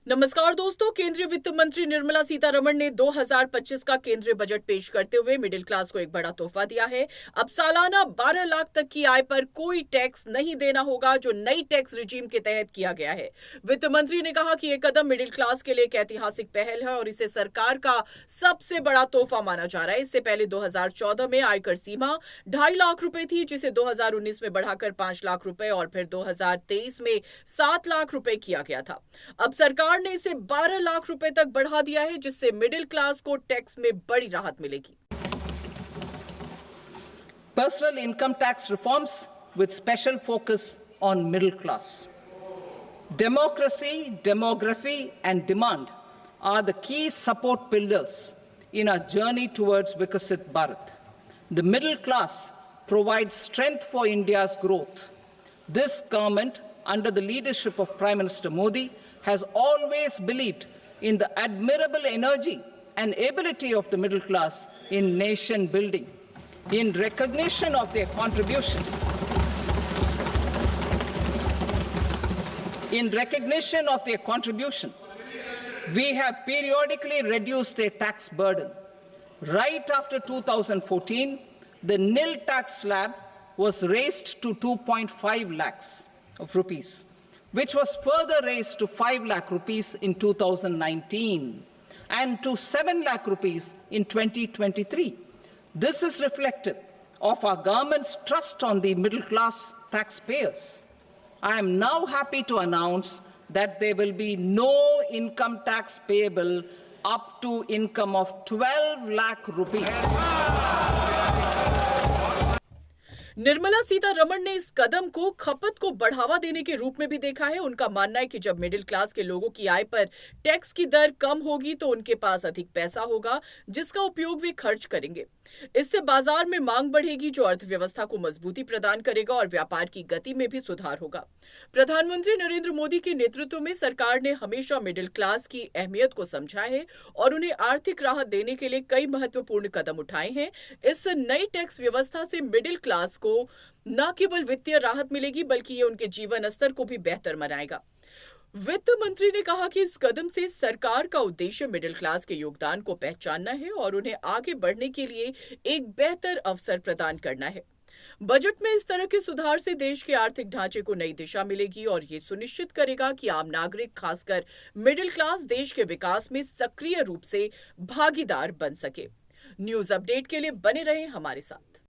नमस्कार दोस्तों, केंद्रीय वित्त मंत्री निर्मला सीतारमण ने 2025 का केंद्रीय बजट पेश करते हुए मिडिल क्लास को एक बड़ा तोहफा दिया है। अब सालाना 12 लाख तक की आय पर कोई टैक्स नहीं देना होगा, जो नई टैक्स रिजीम के तहत किया गया है। वित्त मंत्री ने कहा कि यह कदम मिडिल क्लास के लिए एक ऐतिहासिक पहल है और इसे सरकार का सबसे बड़ा तोहफा माना जा रहा है। इससे पहले 2014 में आयकर सीमा 2.5 लाख रुपए थी, जिसे 2019 में बढ़ाकर 5 लाख रुपए और फिर 2023 में 7 लाख रुपए किया गया था। अब सरकार ने इसे 12 लाख रुपए तक बढ़ा दिया है, जिससे मिडिल क्लास को टैक्स में बड़ी राहत मिलेगी। Personal income tax reforms with special focus on middle class. Democracy, demography, and demand are the key support pillars in our journey towards Vikasit Bharat. The middle class provides strength for India's growth. This government, under the leadership of Prime Minister Modi, has always believed in the admirable energy and ability of the middle class in nation building. In recognition of their contribution, we have periodically reduced their tax burden. Right after 2014, the nil tax slab was raised to 2.5 lakhs of rupees, which was further raised to 5 lakh rupees in 2019 and to 7 lakh rupees in 2023. This is reflective of our government's trust on the middle class taxpayers. I am now happy to announce that there will be no income tax payable up to income of 12 lakh rupees. Nirmala Sitharaman ने इस कदम को खपत को बढ़ावा देने के रूप में भी देखा है। उनका मानना है कि जब मिडिल क्लास के लोगों की आय पर टैक्स की दर कम होगी तो उनके पास अधिक पैसा होगा, जिसका उपयोग वे खर्च करेंगे। इससे बाजार में मांग बढ़ेगी, जो अर्थव्यवस्था को मजबूती प्रदान करेगा और व्यापार की गति में भी सुधार होगा। प्रधानमंत्री नरेंद्र मोदी के नेतृत्व में सरकार ने हमेशा मिडिल क्लास की अहमियत को समझा है और उन्हें आर्थिक राहत देने के लिए कई महत्वपूर्ण कदम उठाए हैं। इस नई टैक्स व्यवस्था से मिडिल क्लास को न केवल वित्तीय राहत मिलेगी, बल्कि ये उनके जीवन स्तर को भी बेहतर बनाएगा। वित्त मंत्री ने कहा कि इस कदम से सरकार का उद्देश्य मिडिल क्लास के योगदान को पहचानना है और उन्हें आगे बढ़ने के लिए एक बेहतर अवसर प्रदान करना है। बजट में इस तरह के सुधार से देश के आर्थिक ढांचे को नई दिशा मिलेगी और ये सुनिश्चित करेगा कि आम नागरिक, खासकर मिडिल क्लास, देश के विकास में सक्रिय रूप से भागीदार बन सके। न्यूज अपडेट के लिए बने रहें हमारे साथ।